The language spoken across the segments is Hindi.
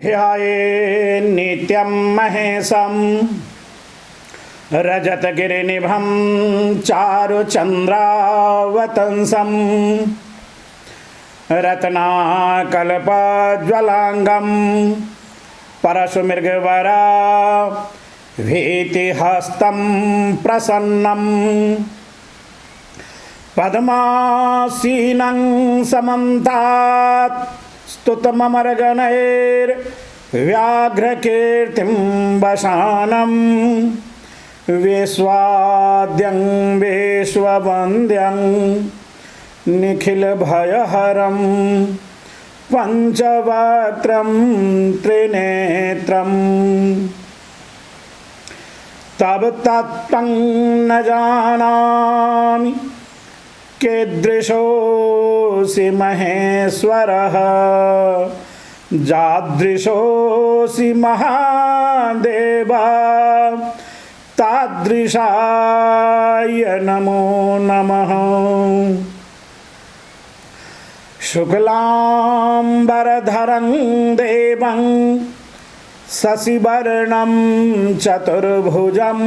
ध्याये नित्यं महेशं रजतगिरिनिभं चारुचन्द्रावतंसं रत्नाकल्पज्वलाङ्गं परशुमृगवरा भीतिहस्तं प्रसन्नं पद्मासीनं समन्तात् स्तुतममरगणैर्व्याघ्रकीर्तिं वशानं विश्वाद्यं विश्ववन्द्यं निखिलभयहरं पञ्चवक्त्रं त्रिनेत्रं तब तत्त्वं न जानामि कीदृशोऽसि महेश्वरः जादृशोऽसि महादेव तादृशाय नमो नमः। शुक्लाम्बरधरं देवं शशिवर्णं चतुर्भुजं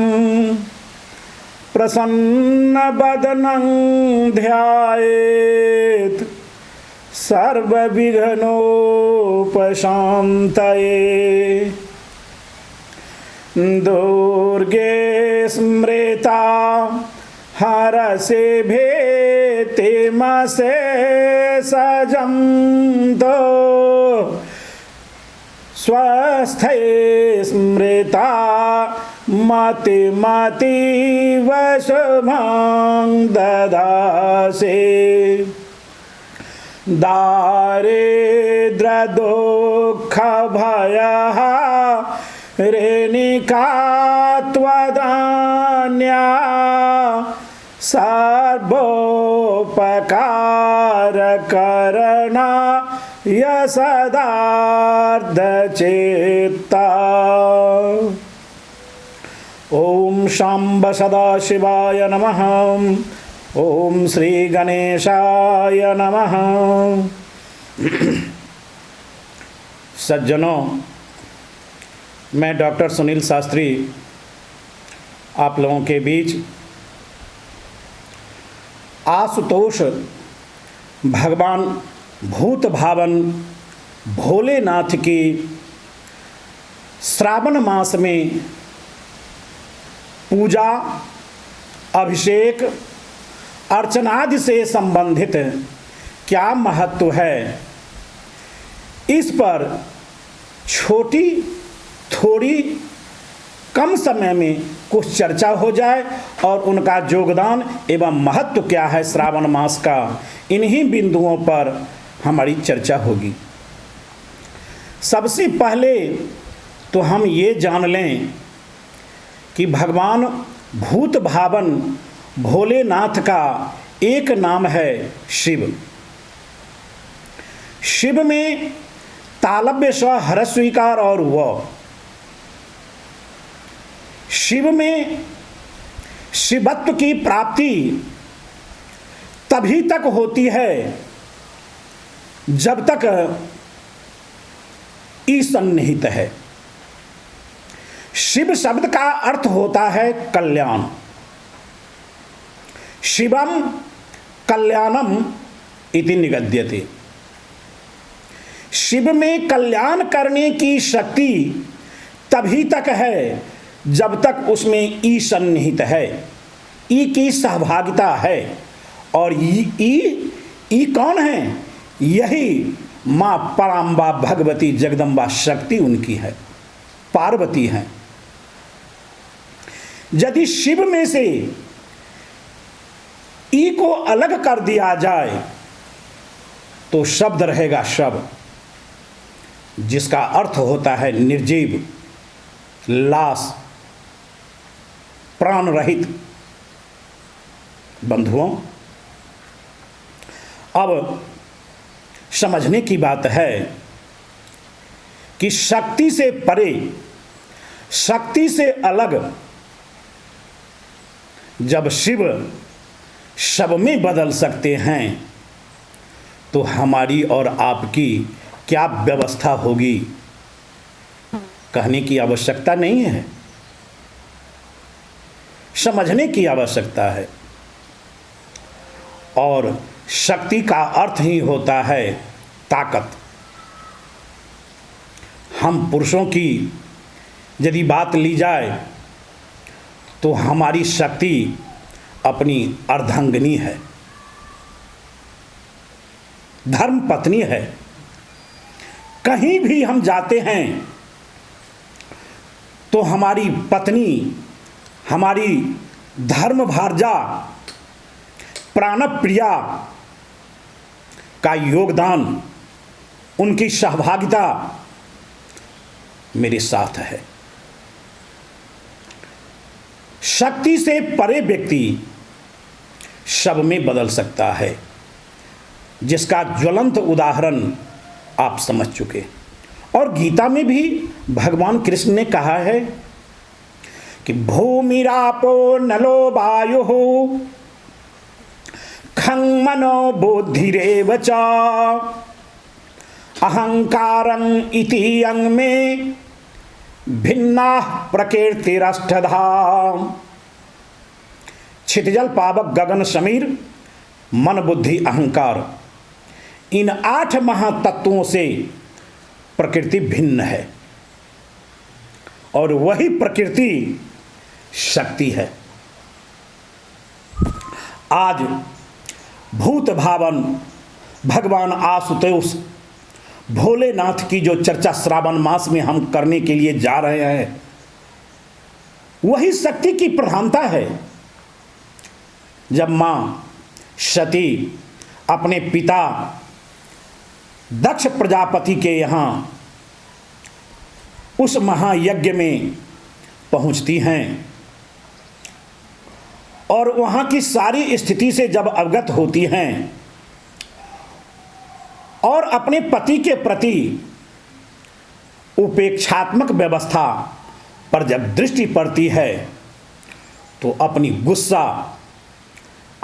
प्रसन्नवदनं ध्यायेत् सर्वविघ्नोपशान्तये। दुर्गे स्मृता हरसे भेतिमसे सजन्तो स्वस्थे स्मृता मतिमतीव शुभं ददासि। दारिद्र्यदुःखभयः रेणिका त्वदन्या सर्वोपकारकरणाय सदार्धचित्ता। ओम शांब सदाशिवाय नमः। ओम श्री गणेशाय नमः। सज्जनों, मैं डॉक्टर सुनील शास्त्री आप लोगों के बीच आशुतोष भगवान भूत भावन भोलेनाथ की श्रावण मास में पूजा अभिषेक अर्चनादि से संबंधित क्या महत्व है, इस पर छोटी थोड़ी कम समय में कुछ चर्चा हो जाए और उनका योगदान एवं महत्व क्या है श्रावण मास का, इन्हीं बिंदुओं पर हमारी चर्चा होगी। सबसे पहले तो हम ये जान लें कि भगवान भूत भावन भोलेनाथ का एक नाम है शिव। शिव में तालव्य स हर्ष स्वीकार और व। शिव में शिवत्व की प्राप्ति तभी तक होती है जब तक ई सन्निहित है। शिव शब्द का अर्थ होता है कल्याण। शिवम कल्याणम इति निगद्यते। शिव में कल्याण करने की शक्ति तभी तक है जब तक उसमें ई सन्निहित है, ई की सहभागिता है। और ई कौन है? यही माँ पराम्बा भगवती जगदम्बा शक्ति उनकी है, पार्वती है। यदि शिव में से ई को अलग कर दिया जाए तो शब्द रहेगा शव, जिसका अर्थ होता है निर्जीव, लाश, प्राण रहित। बंधुओं, अब समझने की बात है कि शक्ति से परे, शक्ति से अलग जब शिव शव में बदल सकते हैं तो हमारी और आपकी क्या व्यवस्था होगी। कहने की आवश्यकता नहीं है, समझने की आवश्यकता है। और शक्ति का अर्थ ही होता है ताकत। हम पुरुषों की यदि बात ली जाए तो हमारी शक्ति अपनी अर्धांगिनी है, धर्म पत्नी है। कहीं भी हम जाते हैं तो हमारी पत्नी, हमारी धर्म भार्या, प्राणप्रिया का योगदान, उनकी सहभागिता मेरे साथ है। शक्ति से परे व्यक्ति शव में बदल सकता है, जिसका ज्वलंत उदाहरण आप समझ चुके। और गीता में भी भगवान कृष्ण ने कहा है कि भूमिरापो नलो वायु खं मनो बुद्धिरेव च अहंकारं इति अंग में भिन्ना प्रकृतिरष्टधा। क्षितिजल पावक गगन समीर मन बुद्धि अहंकार, इन 8 महातत्वों से प्रकृति भिन्न है और वही प्रकृति शक्ति है। आज भूत भावन भगवान आशुतोष भोलेनाथ की जो चर्चा श्रावण मास में हम करने के लिए जा रहे हैं, वही शक्ति की प्रधानता है। जब मां सती अपने पिता दक्ष प्रजापति के यहाँ उस महायज्ञ में पहुँचती हैं और वहाँ की सारी स्थिति से जब अवगत होती हैं और अपने पति के प्रति उपेक्षात्मक व्यवस्था पर जब दृष्टि पड़ती है तो अपनी गुस्सा,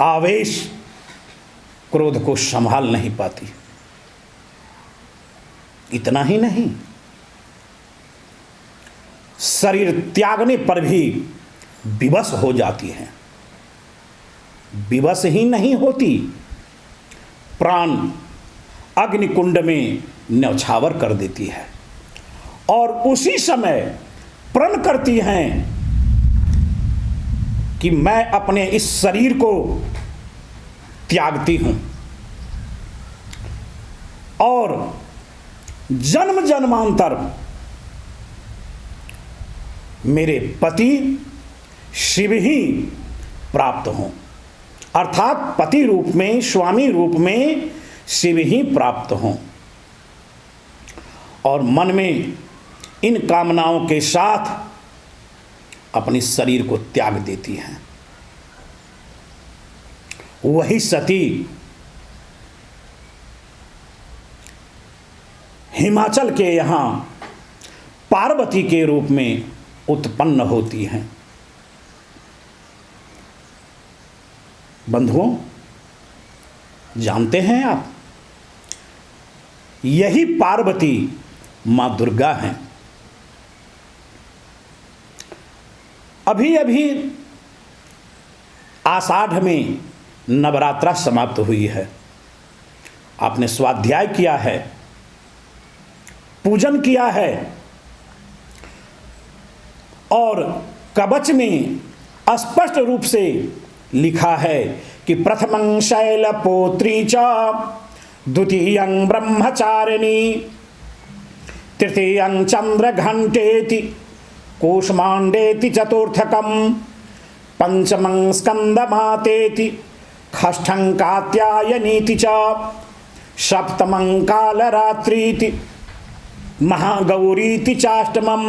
आवेश, क्रोध को संभाल नहीं पाती। इतना ही नहीं, शरीर त्यागने पर भी विवश हो जाती हैं। विवश ही नहीं होती, प्राण अग्निकुंड में न्यौछावर कर देती है और उसी समय प्रण करती हैं कि मैं अपने इस शरीर को त्यागती हूं और जन्म जन्मांतर मेरे पति शिव ही प्राप्त हों, अर्थात पति रूप में, स्वामी रूप में शिव ही प्राप्त हों। और मन में इन कामनाओं के साथ अपने शरीर को त्याग देती हैं। वही सती हिमाचल के यहाँ पार्वती के रूप में उत्पन्न होती हैं। बंधुओं, जानते हैं आप, यही पार्वती मां दुर्गा हैं। अभी अभी आषाढ़ में नवरात्रा समाप्त हुई है। आपने स्वाध्याय किया है, पूजन किया है और कवच में स्पष्ट रूप से लिखा है कि प्रथमं शैलपुत्री च द्वितीयं ब्रह्मचारिणी तृतीयं चंद्रघंटेति कूष्मांडेति चतुर्थकं पंचमं स्कंदमातेति षष्ठं कात्यायनीति च सप्तमं कालरात्रीति महागौरीति चाष्टमं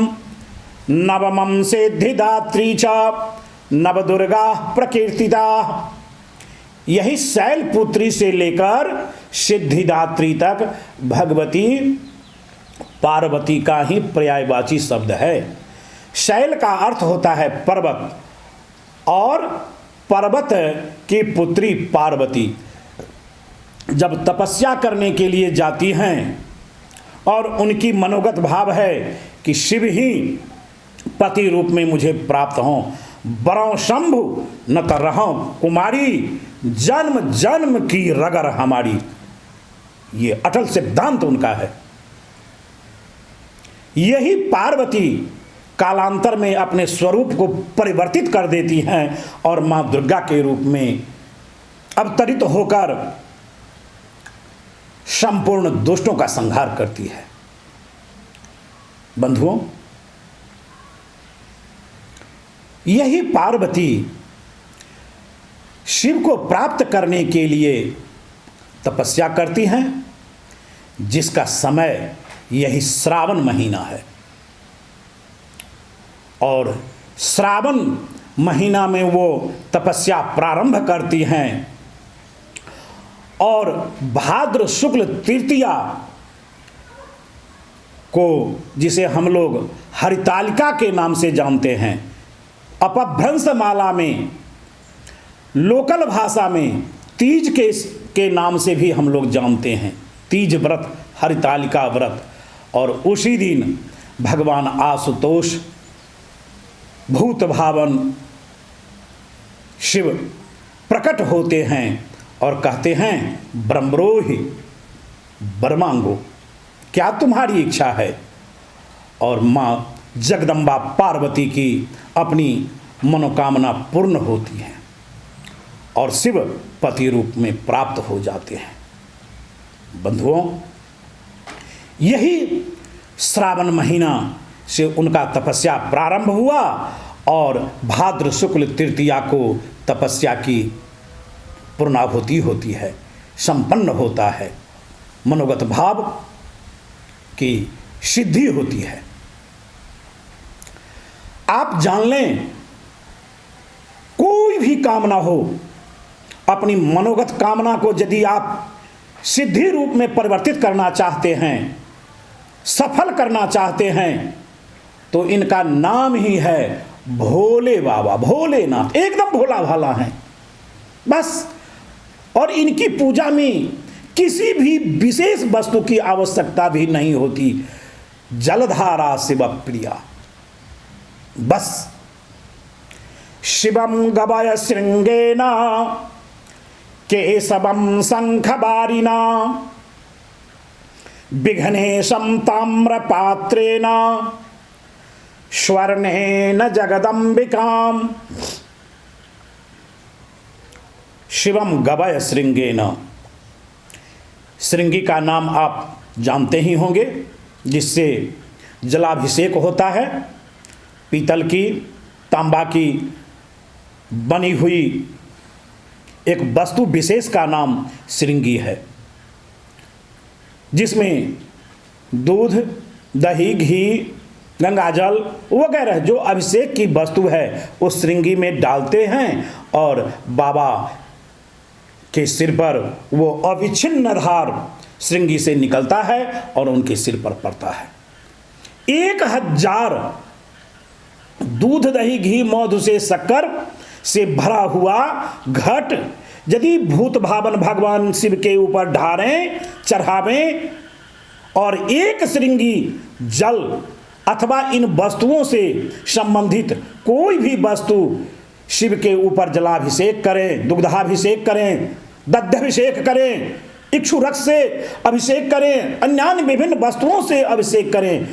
नवमं सिद्धिदात्री च नवदुर्गा प्रकीर्तिता। यही शैलपुत्री से लेकर सिद्धिदात्री तक भगवती पार्वती का ही पर्यायवाची शब्द है। शैल का अर्थ होता है पर्वत और पर्वत की पुत्री पार्वती जब तपस्या करने के लिए जाती हैं और उनकी मनोगत भाव है कि शिव ही पति रूप में मुझे प्राप्त हों। बरों शंभु न कर रहो कुमारी, जन्म जन्म की रगर हमारी। ये अटल सिद्धांत उनका है। यही पार्वती कालांतर में अपने स्वरूप को परिवर्तित कर देती हैं और मां दुर्गा के रूप में अवतरित होकर संपूर्ण दुष्टों का संहार करती है। बंधुओं, यही पार्वती शिव को प्राप्त करने के लिए तपस्या करती हैं, जिसका समय यही श्रावण महीना है। और श्रावण महीना में वो तपस्या प्रारंभ करती हैं और भाद्र शुक्ल तृतीया को, जिसे हम लोग हरितालिका के नाम से जानते हैं, अपभ्रंश माला में लोकल भाषा में तीज के नाम से भी हम लोग जानते हैं। तीज व्रत, हरितालिका व्रत। और उसी दिन भगवान आशुतोष भूत भावन शिव प्रकट होते हैं और कहते हैं, ब्रह्मरोहि बर्मांगो, क्या तुम्हारी इच्छा है? और माँ जगदम्बा पार्वती की अपनी मनोकामना पूर्ण होती है और शिव पति रूप में प्राप्त हो जाते हैं। बंधुओं, यही श्रावण महीना से उनका तपस्या प्रारंभ हुआ और भाद्र शुक्ल तृतीया को तपस्या की पूर्णाहुति होती है, संपन्न होता है, मनोगत भाव की सिद्धि होती है। आप जान लें, कोई भी कामना हो, अपनी मनोगत कामना को यदि आप सिद्धि रूप में परिवर्तित करना चाहते हैं, सफल करना चाहते हैं, तो इनका नाम ही है भोले बाबा, भोलेनाथ। एकदम भोला भाला है बस। और इनकी पूजा में किसी भी विशेष वस्तु की आवश्यकता भी नहीं होती। जलधारा शिव प्रिया, बस शिवम गवय श्रृंगेना केशवम शंखबारिना विघ्नेशम ताम्रपात्रेण स्वर्णेन जगदम्बिकाम। शिवम गवय श्रृंगेन, श्रृंगी का नाम आप जानते ही होंगे, जिससे जलाभिषेक होता है। पीतल की, तांबा की बनी हुई एक वस्तु विशेष का नाम श्रृंगी है, जिसमें दूध, दही, घी, गंगाजल वगैरह जो अभिषेक की वस्तु है उस श्रृंगी में डालते हैं और बाबा के सिर पर वो अविच्छिन्न धार श्रृंगी से निकलता है और उनके सिर पर पड़ता है। 1000 दूध, दही, घी, मधु से शक्कर से भरा हुआ घट यदि भूत भावन भगवान शिव के ऊपर ढारें, चढ़ावें और एक श्रृंगी जल अथवा इन वस्तुओं से संबंधित कोई भी वस्तु शिव के ऊपर जलाभिषेक करें, दुग्धाभिषेक करें, दध्याभिषेक करें, इक्षु रस से अभिषेक करें, अन्य विभिन्न वस्तुओं से अभिषेक करें,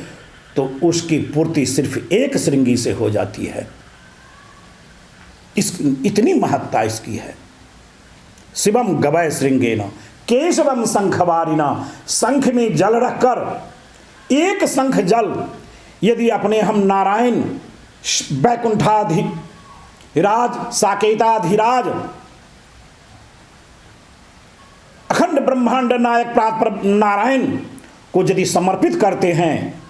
तो उसकी पूर्ति सिर्फ एक श्रृंगी से हो जाती है। इतनी महत्ता इसकी है। शिवम गवय श्रृंगेन केशवम शंखवारिना, शंख में जल रखकर एक शंख जल यदि अपने हम नारायण वैकुंठाधिराज, साकेताधिराज, अखंड ब्रह्मांड नायक प्रात नारायण को यदि समर्पित करते हैं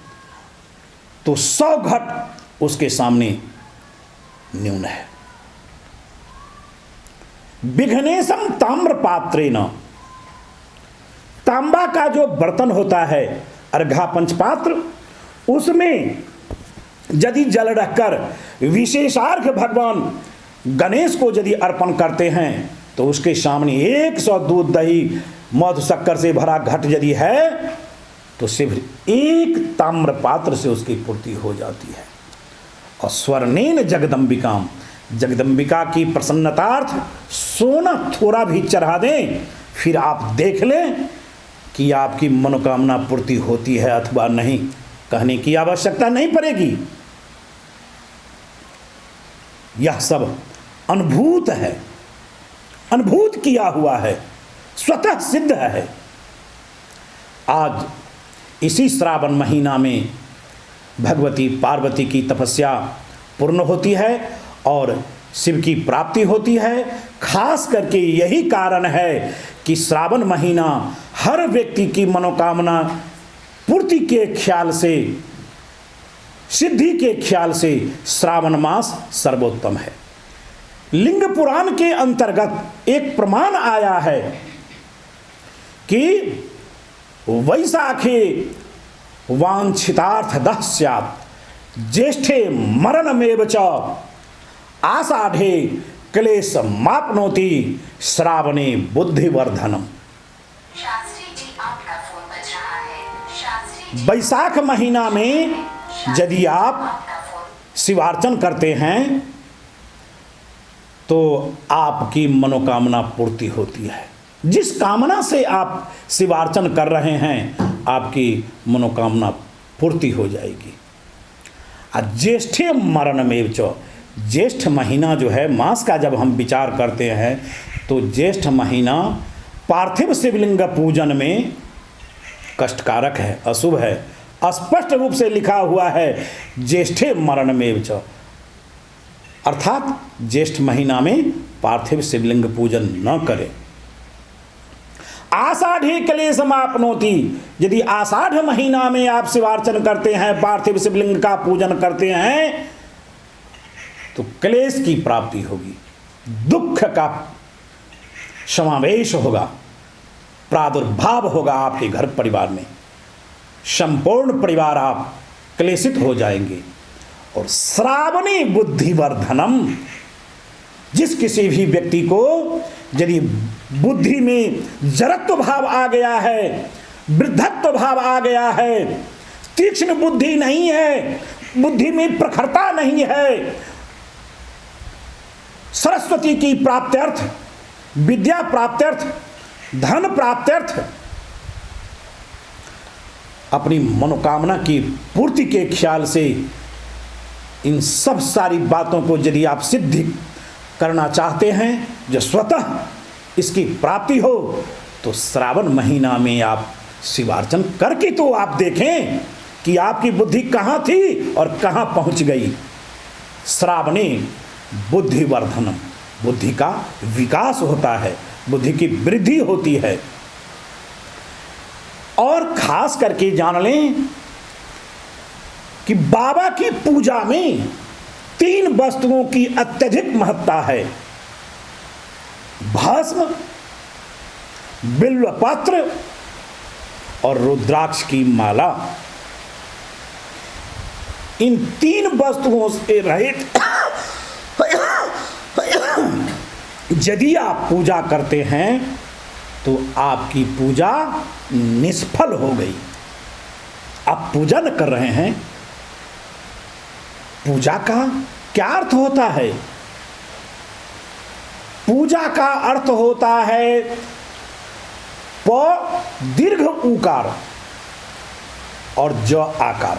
तो 100 घट उसके सामने न्यून है। विघ्नेशम ताम्रपात्रेण, तांबा का जो बर्तन होता है अर्घा पंचपात्र, उसमें यदि जल रखकर विशेषार्घ भगवान गणेश को यदि अर्पण करते हैं तो उसके सामने 100 दूध, दही, मधु, शक्कर से भरा घट यदि है तो सिर्फ एक ताम्र पात्र से उसकी पूर्ति हो जाती है। और स्वर्णेन जगदम्बिकाम, जगदम्बिका की प्रसन्नतार्थ सोना थोड़ा भी चढ़ा दें, फिर आप देख लें कि आपकी मनोकामना पूर्ति होती है अथवा नहीं, कहने की आवश्यकता नहीं पड़ेगी। यह सब अनुभूत है, अनुभूत किया हुआ है, स्वतः सिद्ध है। आज इसी श्रावण महीना में भगवती पार्वती की तपस्या पूर्ण होती है और शिव की प्राप्ति होती है। खास करके यही कारण है कि श्रावण महीना हर व्यक्ति की मनोकामना पूर्ति के ख्याल से, सिद्धि के ख्याल से श्रावण मास सर्वोत्तम है। लिंग पुराण के अंतर्गत एक प्रमाण आया है कि वैशाखे वांछितार्थदः स्यात्, ज्येष्ठे मरणमेव च, आषाढ़े क्लेशमाप्नोति, श्रावणे बुद्धिवर्धनम। शास्त्री जी आपका फोन बज रहा है। शास्त्री जी वैशाख महीना में यदि आप आपका फोन शिवार्चन करते हैं तो आपकी मनोकामना पूर्ति होती है। जिस कामना से आप शिवार्चन कर रहे हैं आपकी मनोकामना पूर्ति हो जाएगी। ज्येष्ठे मरणमेव च, ज्येष्ठ महीना जो है, मास का जब हम विचार करते हैं तो ज्येष्ठ महीना पार्थिव शिवलिंग पूजन में कष्टकारक है, अशुभ है। स्पष्ट रूप से लिखा हुआ है ज्येष्ठे मरणमेव च, अर्थात ज्येष्ठ महीना में पार्थिव शिवलिंग पूजन न करें। आषाढ़े क्लेशमाप्नोति, यदि आषाढ़ महीना में आप शिवार्चन करते हैं, पार्थिव शिवलिंग का पूजन करते हैं, तो क्लेश की प्राप्ति होगी, दुख का समावेश होगा, प्रादुर्भाव होगा आपके घर परिवार में, संपूर्ण परिवार आप क्लेशित हो जाएंगे। और श्रावणी बुद्धिवर्धनम, जिस किसी भी व्यक्ति को यदि बुद्धि में जड़त्व भाव आ गया है, वृद्धत्व भाव आ गया है, तीक्ष्ण बुद्धि नहीं है, बुद्धि में प्रखरता नहीं है, सरस्वती की प्राप्त्यर्थ, विद्या प्राप्त्यर्थ, धन प्राप्त्यर्थ, अपनी मनोकामना की पूर्ति के ख्याल से इन सब सारी बातों को यदि आप सिद्धि करना चाहते हैं, जो स्वतः इसकी प्राप्ति हो, तो श्रावण महीना में आप शिवार्चन करके तो आप देखें कि आपकी बुद्धि कहाँ थी और कहाँ पहुँच गई। श्रावणे बुद्धिवर्धनम, बुद्धि का विकास होता है, बुद्धि की वृद्धि होती है। और खास करके जान लें कि बाबा की पूजा में 3 वस्तुओं की अत्यधिक महत्ता है। भस्म, बिल्वपत्र और रुद्राक्ष की माला। इन 3 वस्तुओं से रहित यदि आप पूजा करते हैं तो आपकी पूजा निष्फल हो गई। आप पूजा न कर रहे हैं। पूजा का क्या अर्थ होता है? पूजा का अर्थ होता है प दीर्घ उकार और ज आकार।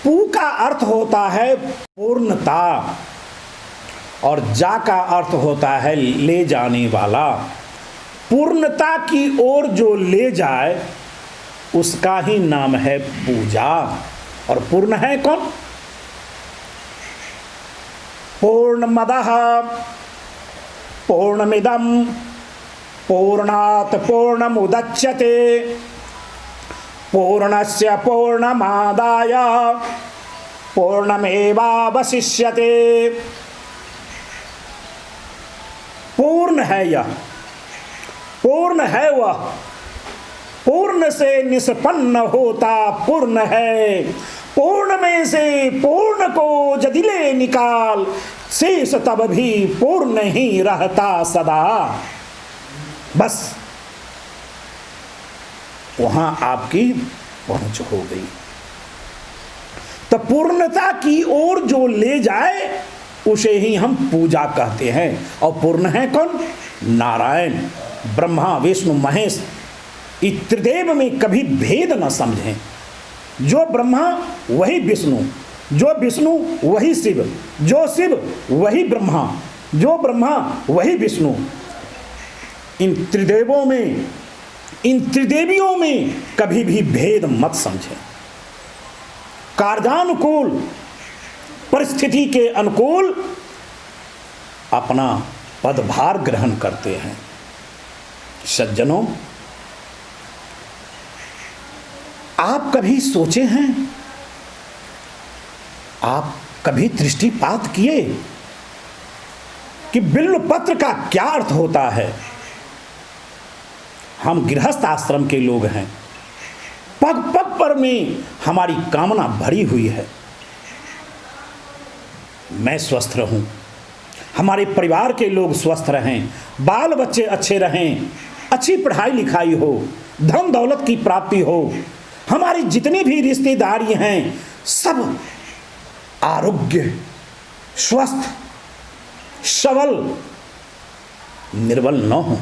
पू का अर्थ होता है पूर्णता और जा का अर्थ होता है ले जाने वाला। पूर्णता की ओर जो ले जाए उसका ही नाम है पूजा। और पूर्ण है कौन? पूर्णमदः पूर्णमिदं पूर्णात् पूर्णमुदच्यते पूर्णस्य पूर्णमादाय पूर्णमेवावशिष्यते। पूर्ण है यह, पूर्ण है वह, पूर्ण से निष्पन्न होता पूर्ण है। पूर्ण में से पूर्ण को यदि ले निकाल, शेष तब भी पूर्ण ही रहता सदा। बस वहां आपकी पहुंच हो गई। तो पूर्णता की ओर जो ले जाए उसे ही हम पूजा कहते हैं। और पूर्ण है कौन? नारायण, ब्रह्मा, विष्णु, महेश। इस त्रिदेव में कभी भेद न समझें। जो ब्रह्मा वही विष्णु, जो विष्णु वही शिव, जो शिव वही ब्रह्मा, जो ब्रह्मा वही विष्णु। इन त्रिदेवों में, इन त्रिदेवियों में कभी भी भेद मत समझें। कार्यानुकूल, परिस्थिति के अनुकूल अपना पदभार ग्रहण करते हैं। सज्जनों, आप कभी सोचे हैं, आप कभी दृष्टिपात किए कि बिल्व पत्र का क्या अर्थ होता है? हम गृहस्थ आश्रम के लोग हैं, पग पग पर में हमारी कामना भरी हुई है। मैं स्वस्थ रहूं, हमारे परिवार के लोग स्वस्थ रहें, बाल बच्चे अच्छे रहें, अच्छी पढ़ाई लिखाई हो, धन दौलत की प्राप्ति हो, हमारी जितनी भी रिश्तेदारी हैं सब आरोग्य, स्वस्थ, सबल, निर्बल न हो।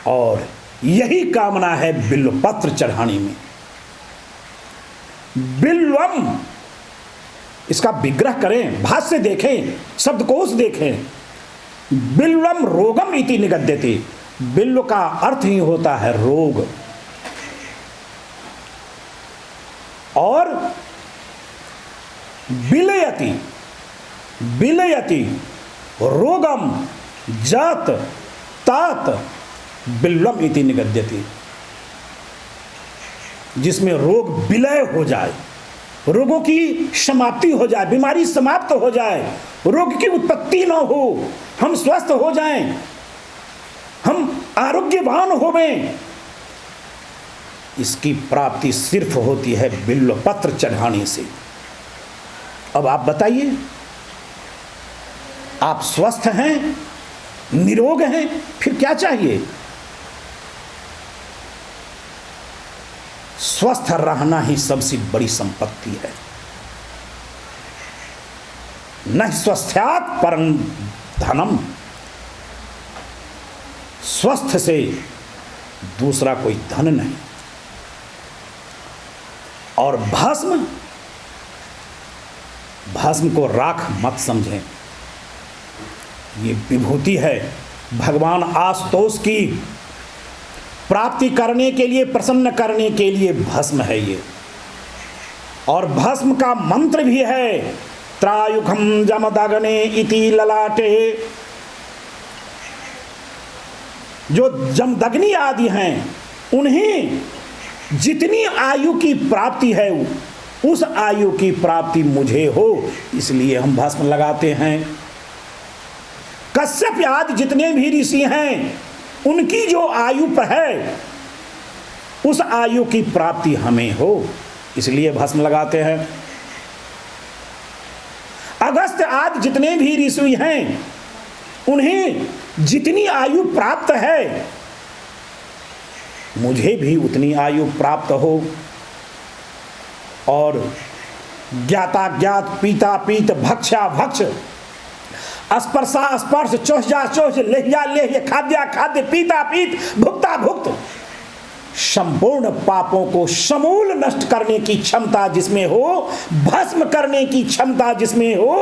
और यही कामना है बिल्व पत्र चढ़ाने में। बिल्वम, इसका विग्रह करें, भाष्य देखें, शब्दकोश देखें। बिल्वम रोगम इति निगद्यते। बिल्व का अर्थ ही होता है रोग। और बिलयति, बिलयति रोगम जात तात बिल्वम इति निगद्यति। जिसमें रोग विलय हो जाए, रोगों की समाप्ति हो जाए, बीमारी समाप्त हो जाए, रोग की उत्पत्ति न हो, हम स्वस्थ हो जाएं, हम आरोग्यवान होवें, इसकी प्राप्ति सिर्फ होती है बिल्व पत्र चढ़ाने से। अब आप बताइए, आप स्वस्थ हैं, निरोग हैं, फिर क्या चाहिए? स्वस्थ रहना ही सबसे बड़ी संपत्ति है। न स्वस्थ्यात् परं धनम। स्वस्थ से दूसरा कोई धन नहीं। और भस्म, भस्म को राख मत समझें। ये विभूति है, भगवान आशुतोष की प्राप्ति करने के लिए, प्रसन्न करने के लिए भस्म है ये। और भस्म का मंत्र भी है, त्रायुखम जमदग्ने इति ललाटे। जो जमदग्नि आदि हैं उन्हें जितनी आयु की प्राप्ति है उस आयु की प्राप्ति मुझे हो, इसलिए हम भस्म लगाते हैं। कश्यप आदि जितने भी ऋषि हैं उनकी जो आयु है उस आयु की प्राप्ति हमें हो, इसलिए भस्म लगाते हैं। अगस्त्य आदि जितने भी ऋषि हैं उन्हें जितनी आयु प्राप्त है मुझे भी उतनी आयु प्राप्त हो। और ज्ञाता ज्ञात, पीता पीत, भक्षा भक्ष, स्पर्शा स्पर्श, चोषजा चोष, लेह्या लेह्य, खाद्या खाद्य, पीता पीत, भुक्ता भुक्त, संपूर्ण पापों को समूल नष्ट करने की क्षमता जिसमें हो, भस्म करने की क्षमता जिसमें हो,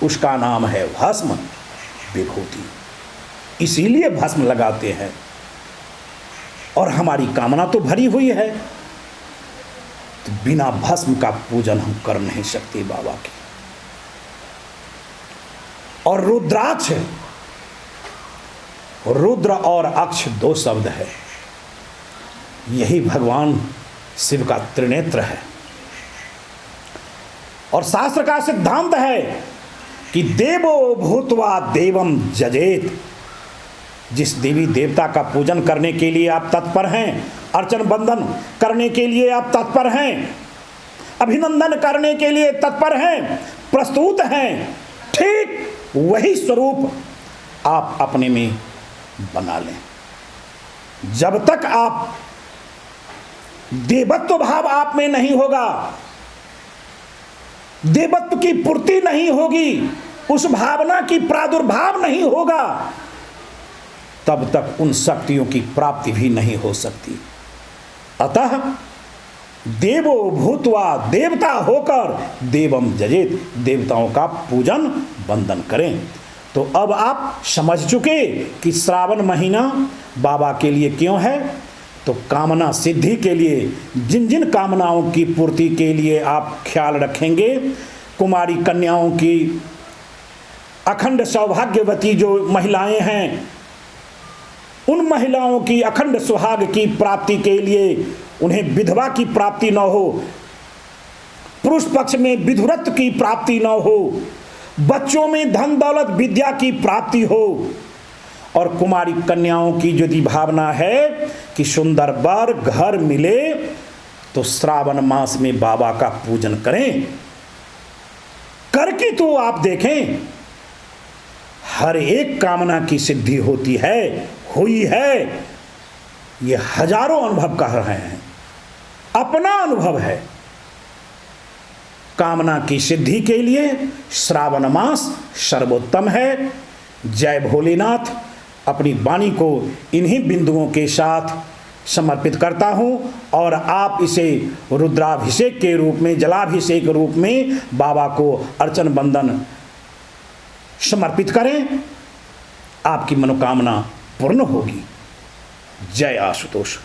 उसका नाम है भस्म, विभूति। इसीलिए भस्म लगाते हैं। और हमारी कामना तो भरी हुई है, तो बिना भस्म का पूजन हम कर नहीं सकते बाबा की। और रुद्राक्ष, रुद्र और अक्ष दो शब्द है, यही भगवान शिव का त्रिनेत्र है। और शास्त्र का सिद्धांत है कि देवो भूत्वा देवम जजेत। जिस देवी देवता का पूजन करने के लिए आप तत्पर हैं, अर्चन बंदन करने के लिए आप तत्पर हैं, अभिनंदन करने के लिए तत्पर हैं, प्रस्तुत हैं, ठीक वही स्वरूप आप अपने में बना लें। जब तक आप देवत्व भाव आप में नहीं होगा, देवत्व की पूर्ति नहीं होगी, उस भावना की प्रादुर्भाव नहीं होगा, तब तक उन शक्तियों की प्राप्ति भी नहीं हो सकती। अतः देवो भूत्वा देवता होकर देवम जजेत, देवताओं का पूजन वंदन करें। तो अब आप समझ चुके कि श्रावण महीना बाबा के लिए क्यों है। तो कामना सिद्धि के लिए, जिन जिन कामनाओं की पूर्ति के लिए आप ख्याल रखेंगे, कुमारी कन्याओं की, अखंड सौभाग्यवती जो महिलाएं हैं, उन महिलाओं की अखंड सुहाग की प्राप्ति के लिए, उन्हें विधवा की प्राप्ति न हो, पुरुष पक्ष में विधुरत्व की प्राप्ति न हो, बच्चों में धन दौलत विद्या की प्राप्ति हो, और कुमारी कन्याओं की यदि भावना है कि सुंदर वर घर मिले, तो श्रावण मास में बाबा का पूजन करें। करके तो आप देखें, हर एक कामना की सिद्धि होती है, हुई है। ये हजारों अनुभव कर रहे हैं, अपना अनुभव है। कामना की सिद्धि के लिए श्रावण मास सर्वोत्तम है। जय भोलेनाथ। अपनी वाणी को इन्हीं बिंदुओं के साथ समर्पित करता हूं, और आप इसे रुद्राभिषेक के रूप में, जलाभिषेक के रूप में बाबा को अर्चन बंदन समर्पित करें। आपकी मनोकामना पूर्ण होगी। जय आशुतोष।